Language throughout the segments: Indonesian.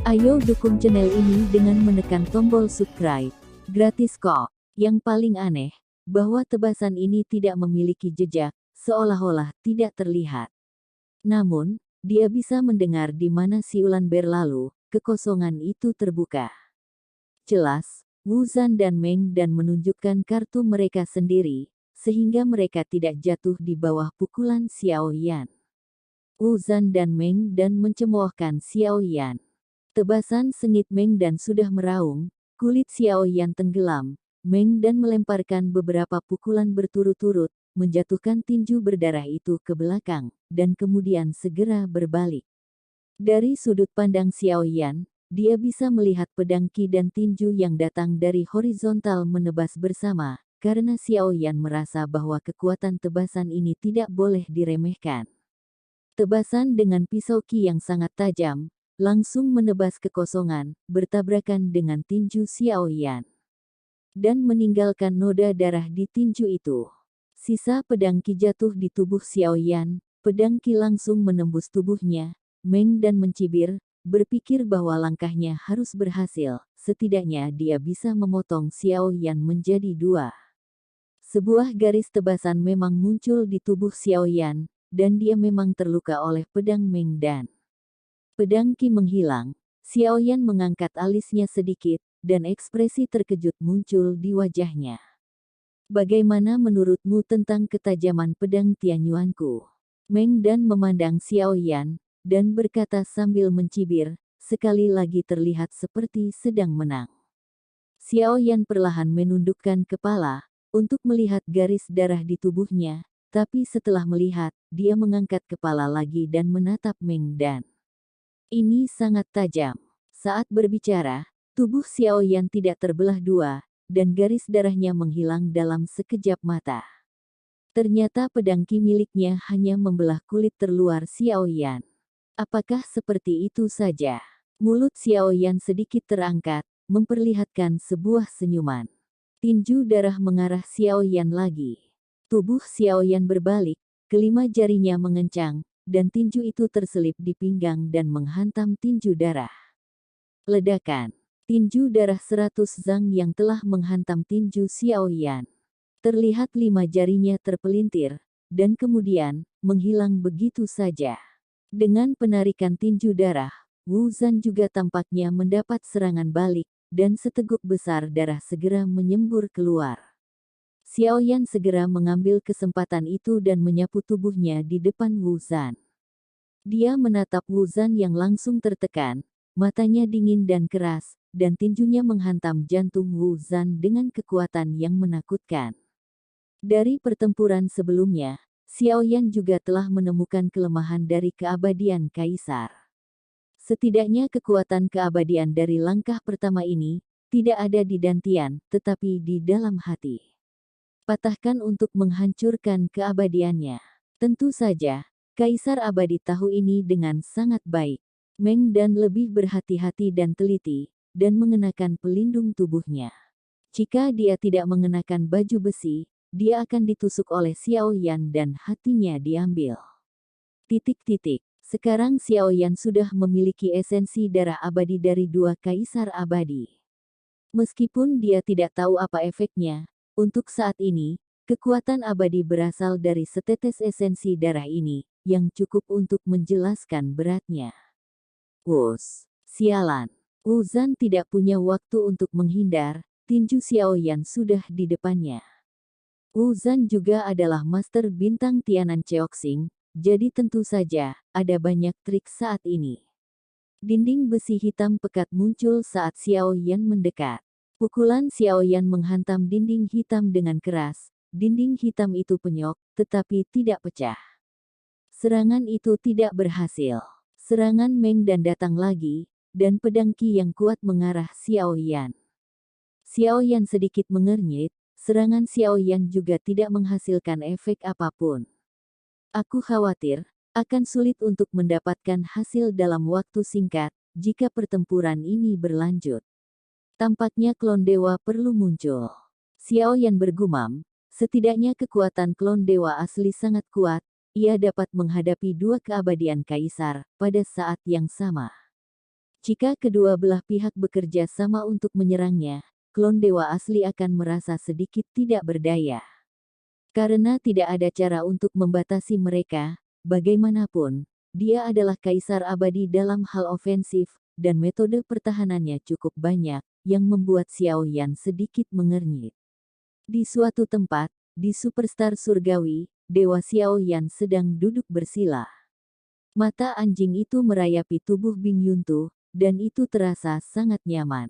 Ayo dukung channel ini dengan menekan tombol subscribe. Gratis kok. Yang paling aneh, bahwa tebasan ini tidak memiliki jejak, seolah-olah tidak terlihat. Namun, dia bisa mendengar di mana siulan berlalu, kekosongan itu terbuka. Jelas, Wu Zhan dan Meng Dan menunjukkan kartu mereka sendiri, sehingga mereka tidak jatuh di bawah pukulan Xiao Yan. Wu Zhan dan Meng Dan mencemoohkan Xiao Yan. Tebasan sengit Meng Dan sudah meraung, kulit Xiao Yan tenggelam. Meng Dan melemparkan beberapa pukulan berturut-turut, menjatuhkan tinju berdarah itu ke belakang, dan kemudian segera berbalik. Dari sudut pandang Xiao Yan, dia bisa melihat pedang Qi dan tinju yang datang dari horizontal menebas bersama, karena Xiao Yan merasa bahwa kekuatan tebasan ini tidak boleh diremehkan. Tebasan dengan pisau Qi yang sangat tajam, langsung menebas kekosongan, bertabrakan dengan tinju Xiao Yan. Dan meninggalkan noda darah di tinju itu. Sisa pedang Qi jatuh di tubuh Xiao Yan, pedang Qi langsung menembus tubuhnya. Meng Dan mencibir, berpikir bahwa langkahnya harus berhasil, setidaknya dia bisa memotong Xiao Yan menjadi dua. Sebuah garis tebasan memang muncul di tubuh Xiao Yan, dan dia memang terluka oleh pedang Meng Dan. Pedang Qi menghilang, Xiao Yan mengangkat alisnya sedikit, dan ekspresi terkejut muncul di wajahnya. Bagaimana menurutmu tentang ketajaman pedang Tianyuanku? Meng Dan memandang Xiao Yan, dan berkata sambil mencibir, sekali lagi terlihat seperti sedang menang. Xiao Yan perlahan menundukkan kepala, untuk melihat garis darah di tubuhnya, tapi setelah melihat, dia mengangkat kepala lagi dan menatap Meng Dan. Ini sangat tajam. Saat berbicara, tubuh Xiao Yan tidak terbelah dua, dan garis darahnya menghilang dalam sekejap mata. Ternyata pedang Qi miliknya hanya membelah kulit terluar Xiao Yan. Apakah seperti itu saja? Mulut Xiao Yan sedikit terangkat, memperlihatkan sebuah senyuman. Tinju darah mengarah Xiao Yan lagi. Tubuh Xiao Yan berbalik, kelima jarinya mengencang, dan tinju itu terselip di pinggang dan menghantam tinju darah. Ledakan. Tinju darah 100 zang yang telah menghantam tinju Xiao Yan. Terlihat 5 jarinya terpelintir, dan kemudian, menghilang begitu saja. Dengan penarikan tinju darah, Wu Zhan juga tampaknya mendapat serangan balik, dan seteguk besar darah segera menyembur keluar. Xiao Yan segera mengambil kesempatan itu dan menyapu tubuhnya di depan Wu Zhan. Dia menatap Wu Zhan yang langsung tertekan, matanya dingin dan keras, dan tinjunya menghantam jantung Wu Zhan dengan kekuatan yang menakutkan. Dari pertempuran sebelumnya, Xiao Yan juga telah menemukan kelemahan dari keabadian Kaisar. Setidaknya kekuatan keabadian dari langkah pertama ini, tidak ada di dantian, tetapi di dalam hati. Patahkan untuk menghancurkan keabadiannya. Tentu saja, Kaisar Abadi tahu ini dengan sangat baik. Meng Dan lebih berhati-hati dan teliti, dan mengenakan pelindung tubuhnya. Jika dia tidak mengenakan baju besi, dia akan ditusuk oleh Xiao Yan dan hatinya diambil. Sekarang Xiao Yan sudah memiliki esensi darah abadi dari dua Kaisar Abadi. Meskipun dia tidak tahu apa efeknya, untuk saat ini, kekuatan abadi berasal dari setetes esensi darah ini, yang cukup untuk menjelaskan beratnya. Wus, sialan. Wu Zhan tidak punya waktu untuk menghindar, tinju Xiao Yan sudah di depannya. Wu Zhan juga adalah master bintang Tianan Cheoxing, jadi tentu saja, ada banyak trik saat ini. Dinding besi hitam pekat muncul saat Xiao Yan mendekat. Pukulan Xiao Yan menghantam dinding hitam dengan keras, dinding hitam itu penyok, tetapi tidak pecah. Serangan itu tidak berhasil. Serangan Meng Dan datang lagi, dan pedang Qi yang kuat mengarah Xiao Yan. Xiao Yan sedikit mengernyit, serangan Xiao Yan juga tidak menghasilkan efek apapun. Aku khawatir, akan sulit untuk mendapatkan hasil dalam waktu singkat, jika pertempuran ini berlanjut. Tampaknya klon dewa perlu muncul. Xiao Yan bergumam, setidaknya kekuatan klon dewa asli sangat kuat, ia dapat menghadapi dua keabadian kaisar, pada saat yang sama. Jika kedua belah pihak bekerja sama untuk menyerangnya, klon dewa asli akan merasa sedikit tidak berdaya. Karena tidak ada cara untuk membatasi mereka, bagaimanapun, dia adalah kaisar abadi dalam hal ofensif, dan metode pertahanannya cukup banyak, yang membuat Xiao Yan sedikit mengernyit. Di suatu tempat, di Superstar Surgawi, Dewa Xiao Yan sedang duduk bersila. Mata anjing itu merayapi tubuh Bing Yuntu, dan itu terasa sangat nyaman.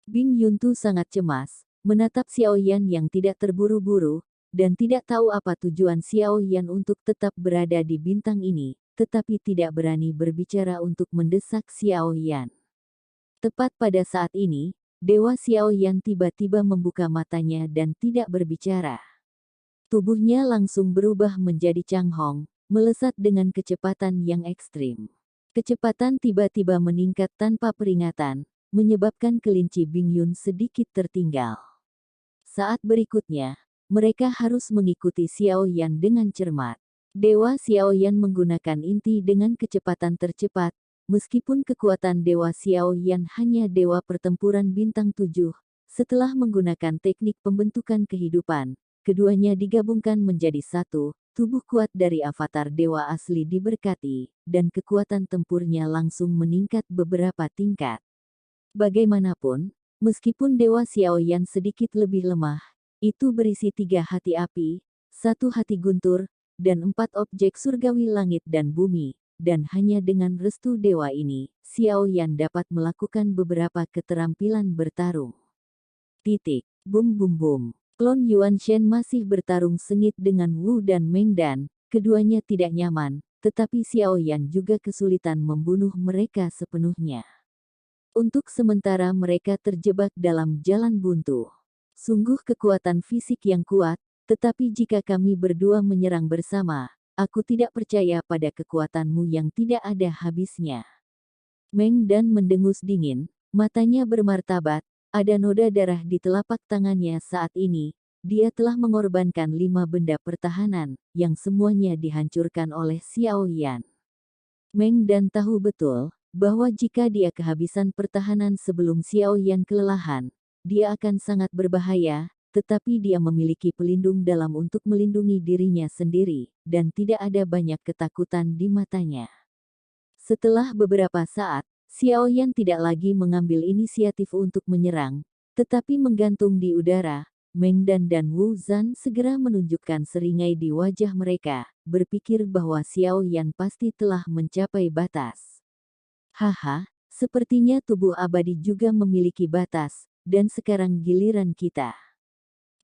Bing Yuntu sangat cemas, menatap Xiao Yan yang tidak terburu-buru, dan tidak tahu apa tujuan Xiao Yan untuk tetap berada di bintang ini, tetapi tidak berani berbicara untuk mendesak Xiao Yan. Tepat pada saat ini, Dewa Xiao Yan tiba-tiba membuka matanya dan tidak berbicara. Tubuhnya langsung berubah menjadi Changhong, melesat dengan kecepatan yang ekstrim. Kecepatan tiba-tiba meningkat tanpa peringatan, menyebabkan kelinci Bing Yun sedikit tertinggal. Saat berikutnya, mereka harus mengikuti Xiao Yan dengan cermat. Dewa Xiao Yan menggunakan inti dengan kecepatan tercepat, meskipun kekuatan Dewa Xiao Yan hanya Dewa Pertempuran Bintang 7. Setelah menggunakan teknik pembentukan kehidupan, keduanya digabungkan menjadi satu, tubuh kuat dari avatar Dewa asli diberkati, dan kekuatan tempurnya langsung meningkat beberapa tingkat. Bagaimanapun, meskipun Dewa Xiao Yan sedikit lebih lemah, itu berisi 3 hati api, 1 hati guntur, dan 4 objek surgawi langit dan bumi, dan hanya dengan restu dewa ini, Xiao Yan dapat melakukan beberapa keterampilan bertarung. Bum bum bum. Klon Yuan Shen masih bertarung sengit dengan Wu dan Meng dan, keduanya tidak nyaman, tetapi Xiao Yan juga kesulitan membunuh mereka sepenuhnya. Untuk sementara mereka terjebak dalam jalan buntu. Sungguh kekuatan fisik yang kuat, tetapi jika kami berdua menyerang bersama, aku tidak percaya pada kekuatanmu yang tidak ada habisnya. Meng Dan mendengus dingin, matanya bermartabat, ada noda darah di telapak tangannya saat ini, dia telah mengorbankan 5 benda pertahanan, yang semuanya dihancurkan oleh Xiao Yan. Meng Dan tahu betul, bahwa jika dia kehabisan pertahanan sebelum Xiao Yan kelelahan, dia akan sangat berbahaya, tetapi dia memiliki pelindung dalam untuk melindungi dirinya sendiri, dan tidak ada banyak ketakutan di matanya. Setelah beberapa saat, Xiao Yan tidak lagi mengambil inisiatif untuk menyerang, tetapi menggantung di udara. Meng Dan dan Wu Zan segera menunjukkan seringai di wajah mereka, berpikir bahwa Xiao Yan pasti telah mencapai batas. Haha, sepertinya tubuh abadi juga memiliki batas, dan sekarang giliran kita.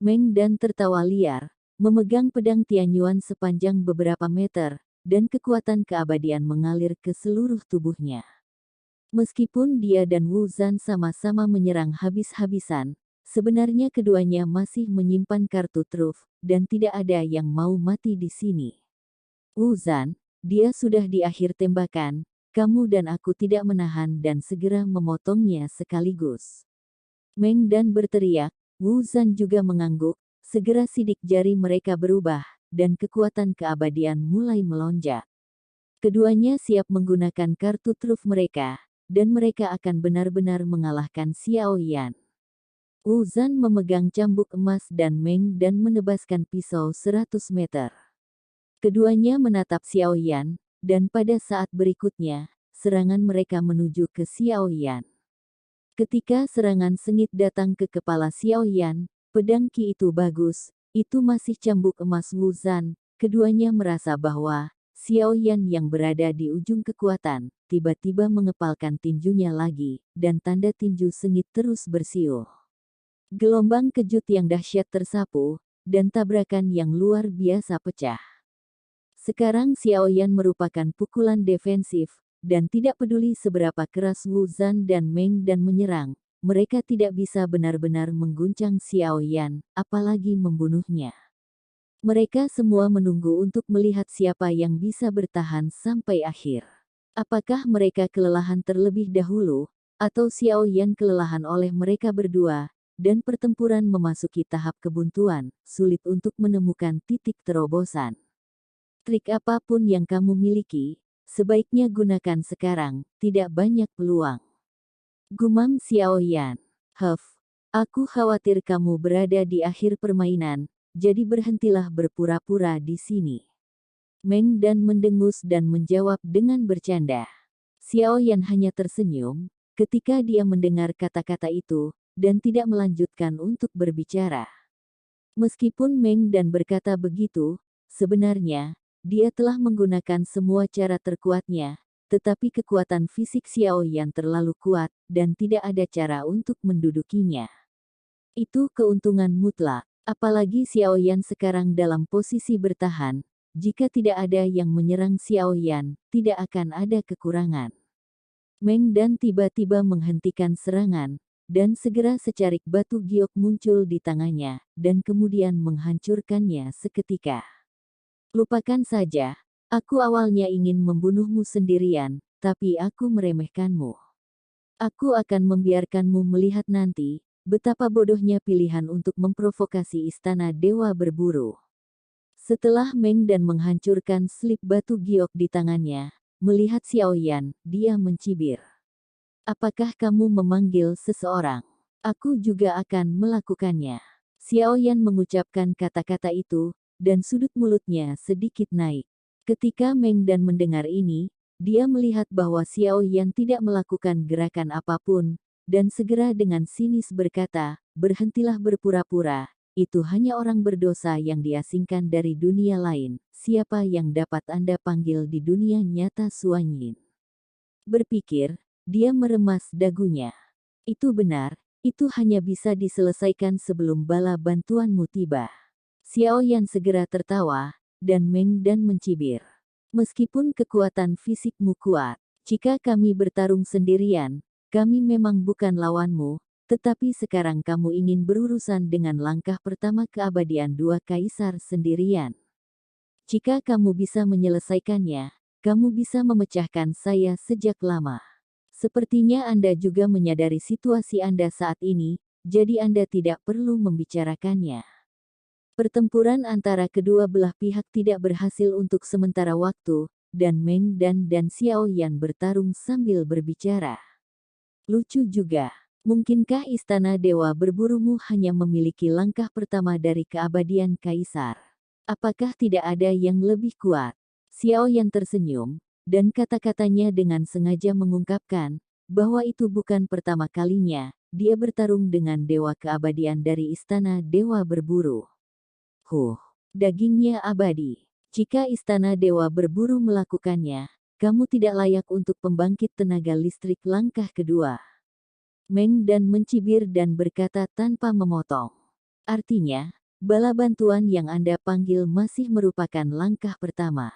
Meng Dan tertawa liar, memegang pedang Tianyuan sepanjang beberapa meter, dan kekuatan keabadian mengalir ke seluruh tubuhnya. Meskipun dia dan Wu Zan sama-sama menyerang habis-habisan, sebenarnya keduanya masih menyimpan kartu truf, dan tidak ada yang mau mati di sini. Wu Zan, dia sudah di akhir tembakan, kamu dan aku tidak menahan dan segera memotongnya sekaligus. Meng Dan berteriak, Wu Zan juga mengangguk, segera sidik jari mereka berubah, dan kekuatan keabadian mulai melonjak. Keduanya siap menggunakan kartu truf mereka, dan mereka akan benar-benar mengalahkan Xiao Yan. Wu Zan memegang cambuk emas dan Meng Dan menebaskan pisau 100 meter. Keduanya menatap Xiao Yan, dan pada saat berikutnya, serangan mereka menuju ke Xiao Yan. Ketika serangan sengit datang ke kepala Xiao Yan, pedang Qi itu bagus, itu masih cambuk emas Wu Zan. Keduanya merasa bahwa Xiao Yan yang berada di ujung kekuatan, tiba-tiba mengepalkan tinjunya lagi, dan tanda tinju sengit terus bersiul. Gelombang kejut yang dahsyat tersapu, dan tabrakan yang luar biasa pecah. Sekarang Xiao Yan merupakan pukulan defensif, dan tidak peduli seberapa keras Wu Zan dan Meng Dan menyerang, mereka tidak bisa benar-benar mengguncang Xiao Yan, apalagi membunuhnya. Mereka semua menunggu untuk melihat siapa yang bisa bertahan sampai akhir. Apakah mereka kelelahan terlebih dahulu, atau Xiao Yan kelelahan oleh mereka berdua, dan pertempuran memasuki tahap kebuntuan, sulit untuk menemukan titik terobosan. Trik apapun yang kamu miliki, sebaiknya gunakan sekarang, tidak banyak peluang. Gumam Xiao Yan. Aku khawatir kamu berada di akhir permainan, jadi berhentilah berpura-pura di sini. Meng Dan mendengus dan menjawab dengan bercanda. Xiao Yan hanya tersenyum ketika dia mendengar kata-kata itu, dan tidak melanjutkan untuk berbicara. Meskipun Meng Dan berkata begitu, sebenarnya, dia telah menggunakan semua cara terkuatnya, tetapi kekuatan fisik Xiao Yan terlalu kuat, dan tidak ada cara untuk mendudukinya. Itu keuntungan mutlak, apalagi Xiao Yan sekarang dalam posisi bertahan, jika tidak ada yang menyerang Xiao Yan, tidak akan ada kekurangan. Meng Dan tiba-tiba menghentikan serangan, dan segera secarik batu giok muncul di tangannya, dan kemudian menghancurkannya seketika. Lupakan saja, aku awalnya ingin membunuhmu sendirian, tapi aku meremehkanmu. Aku akan membiarkanmu melihat nanti, betapa bodohnya pilihan untuk memprovokasi istana dewa berburu. Setelah Meng Dan menghancurkan slip batu giok di tangannya, melihat Xiao Yan, dia mencibir. Apakah kamu memanggil seseorang? Aku juga akan melakukannya. Xiao Yan mengucapkan kata-kata itu, dan sudut mulutnya sedikit naik. Ketika Meng Dan mendengar ini, dia melihat bahwa Xiao Yan tidak melakukan gerakan apapun, dan segera dengan sinis berkata, berhentilah berpura-pura, itu hanya orang berdosa yang diasingkan dari dunia lain, siapa yang dapat Anda panggil di dunia nyata Suanyin? Berpikir, dia meremas dagunya. Itu benar, itu hanya bisa diselesaikan sebelum bala bantuanmu tiba. Xiao Yan segera tertawa, dan Meng Dan mencibir. Meskipun kekuatan fisikmu kuat, jika kami bertarung sendirian, kami memang bukan lawanmu, tetapi sekarang kamu ingin berurusan dengan langkah pertama keabadian dua kaisar sendirian. Jika kamu bisa menyelesaikannya, kamu bisa memecahkan saya sejak lama. Sepertinya Anda juga menyadari situasi Anda saat ini, jadi Anda tidak perlu membicarakannya. Pertempuran antara kedua belah pihak tidak berhasil untuk sementara waktu, dan Meng Dan dan Xiao Yan bertarung sambil berbicara. Lucu juga. Mungkinkah istana dewa berburumu hanya memiliki langkah pertama dari keabadian kaisar? Apakah tidak ada yang lebih kuat? Xiao Yan tersenyum, dan kata-katanya dengan sengaja mengungkapkan bahwa itu bukan pertama kalinya dia bertarung dengan dewa keabadian dari istana dewa berburu. Dagingnya abadi. Jika istana dewa berburu melakukannya, kamu tidak layak untuk pembangkit tenaga listrik langkah kedua. Meng Dan mencibir dan berkata tanpa memotong. Artinya, bala bantuan yang Anda panggil masih merupakan langkah pertama.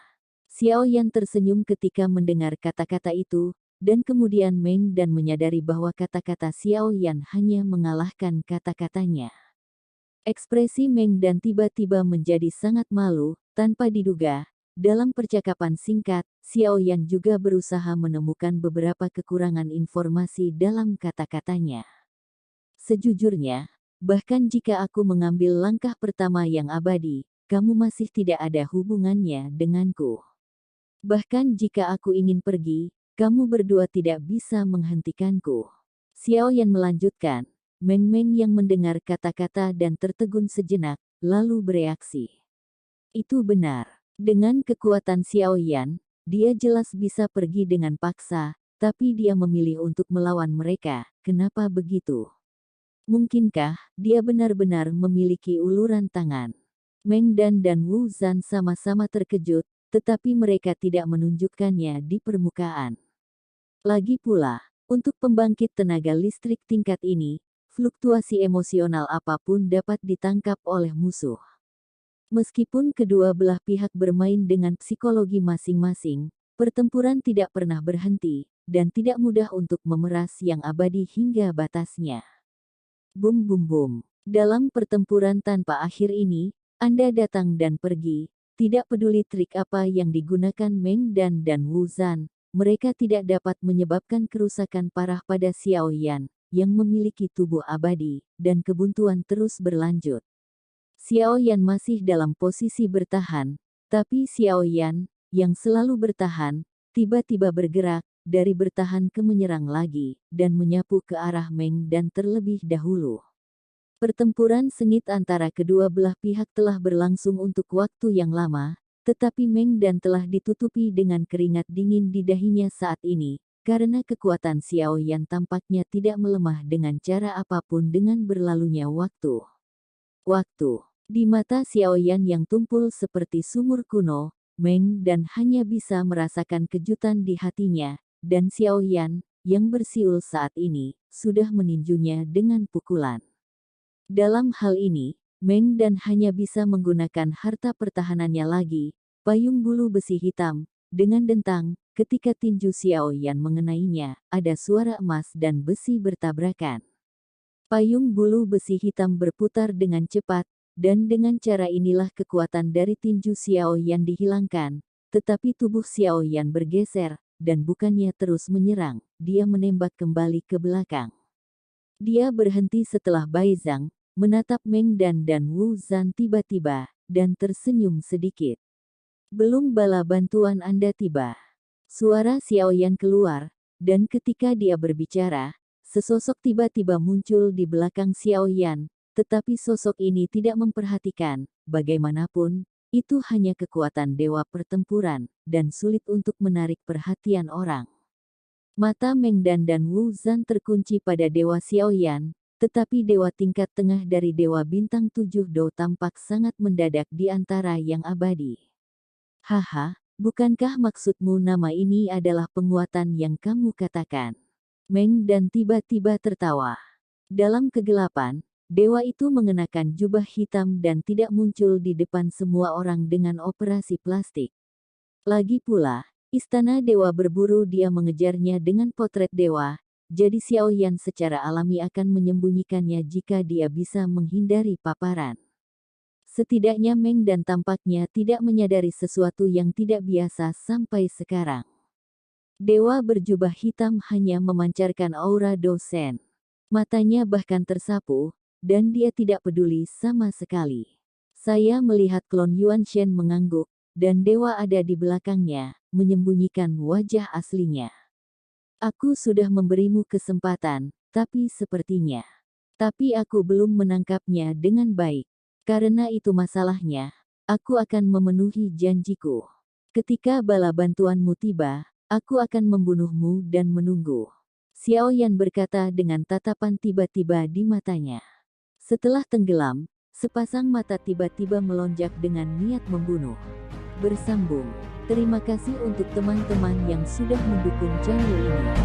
Xiao Yan tersenyum ketika mendengar kata-kata itu, dan kemudian Meng Dan menyadari bahwa kata-kata Xiao Yan hanya mengalahkan kata-katanya. Ekspresi Meng Dan tiba-tiba menjadi sangat malu, tanpa diduga. Dalam percakapan singkat, Xiao Yan juga berusaha menemukan beberapa kekurangan informasi dalam kata-katanya. Sejujurnya, bahkan jika aku mengambil langkah pertama yang abadi, kamu masih tidak ada hubungannya denganku. Bahkan jika aku ingin pergi, kamu berdua tidak bisa menghentikanku. Xiao Yan melanjutkan. Meng Meng yang mendengar kata-kata dan tertegun sejenak, lalu bereaksi. Itu benar. Dengan kekuatan Xiao Yan, dia jelas bisa pergi dengan paksa, tapi dia memilih untuk melawan mereka. Kenapa begitu? Mungkinkah dia benar-benar memiliki uluran tangan? Meng Dan dan Wu Zhan sama-sama terkejut, tetapi mereka tidak menunjukkannya di permukaan. Lagi pula, untuk pembangkit tenaga listrik tingkat ini, fluktuasi emosional apapun dapat ditangkap oleh musuh. Meskipun kedua belah pihak bermain dengan psikologi masing-masing, pertempuran tidak pernah berhenti, dan tidak mudah untuk memeras yang abadi hingga batasnya. Bum bum bum. Dalam pertempuran tanpa akhir ini, Anda datang dan pergi, tidak peduli trik apa yang digunakan Meng Dan dan Wu Zhan, mereka tidak dapat menyebabkan kerusakan parah pada Xiao Yan, yang memiliki tubuh abadi, dan kebuntuan terus berlanjut. Xiao Yan masih dalam posisi bertahan, tapi Xiao Yan, yang selalu bertahan, tiba-tiba bergerak, dari bertahan ke menyerang lagi, dan menyapu ke arah Meng Dan terlebih dahulu. Pertempuran sengit antara kedua belah pihak telah berlangsung untuk waktu yang lama, tetapi Meng Dan telah ditutupi dengan keringat dingin di dahinya saat ini, karena kekuatan Xiao Yan tampaknya tidak melemah dengan cara apapun dengan berlalunya waktu. Di mata Xiao Yan yang tumpul seperti sumur kuno, Meng Dan hanya bisa merasakan kejutan di hatinya, dan Xiao Yan, yang bersiul saat ini, sudah meninjunya dengan pukulan. Dalam hal ini, Meng Dan hanya bisa menggunakan harta pertahanannya lagi, payung bulu besi hitam, dengan dentang, ketika tinju Xiao Yan mengenainya, ada suara emas dan besi bertabrakan. Payung bulu besi hitam berputar dengan cepat, dan dengan cara inilah kekuatan dari tinju Xiao Yan dihilangkan, tetapi tubuh Xiao Yan bergeser, dan bukannya terus menyerang, dia menembak kembali ke belakang. Dia berhenti setelah Bai Zhang menatap Meng Dan dan Wu Zhan tiba-tiba, dan tersenyum sedikit. Belum bala bantuan Anda tiba. Suara Xiao Yan keluar, dan ketika dia berbicara, sesosok tiba-tiba muncul di belakang Xiao Yan, tetapi sosok ini tidak memperhatikan, bagaimanapun, itu hanya kekuatan dewa pertempuran, dan sulit untuk menarik perhatian orang. Mata Meng Dan dan Wu Zhan terkunci pada Dewa Xiao Yan, tetapi Dewa tingkat tengah dari Dewa Bintang 7 Dou tampak sangat mendadak di antara yang abadi. Haha, bukankah maksudmu nama ini adalah penguatan yang kamu katakan? Meng Dan tiba-tiba tertawa. Dalam kegelapan, Dewa itu mengenakan jubah hitam dan tidak muncul di depan semua orang dengan operasi plastik. Lagi pula, Istana Dewa berburu dia mengejarnya dengan potret dewa, jadi Xiao Yan secara alami akan menyembunyikannya jika dia bisa menghindari paparan. Setidaknya Meng Dan tampaknya tidak menyadari sesuatu yang tidak biasa sampai sekarang. Dewa berjubah hitam hanya memancarkan aura dosen. Matanya bahkan tersapu, dan dia tidak peduli sama sekali. Saya melihat klon Yuan Shen mengangguk, dan dewa ada di belakangnya, menyembunyikan wajah aslinya. Aku sudah memberimu kesempatan, tapi sepertinya. Tapi aku belum menangkapnya dengan baik. Karena itu masalahnya, aku akan memenuhi janjiku. Ketika bala bantuanmu tiba, aku akan membunuhmu dan menunggu. Xiao Yan berkata dengan tatapan tiba-tiba di matanya. Setelah tenggelam, sepasang mata tiba-tiba melonjak dengan niat membunuh. Bersambung. Terima kasih untuk teman-teman yang sudah mendukung channel ini.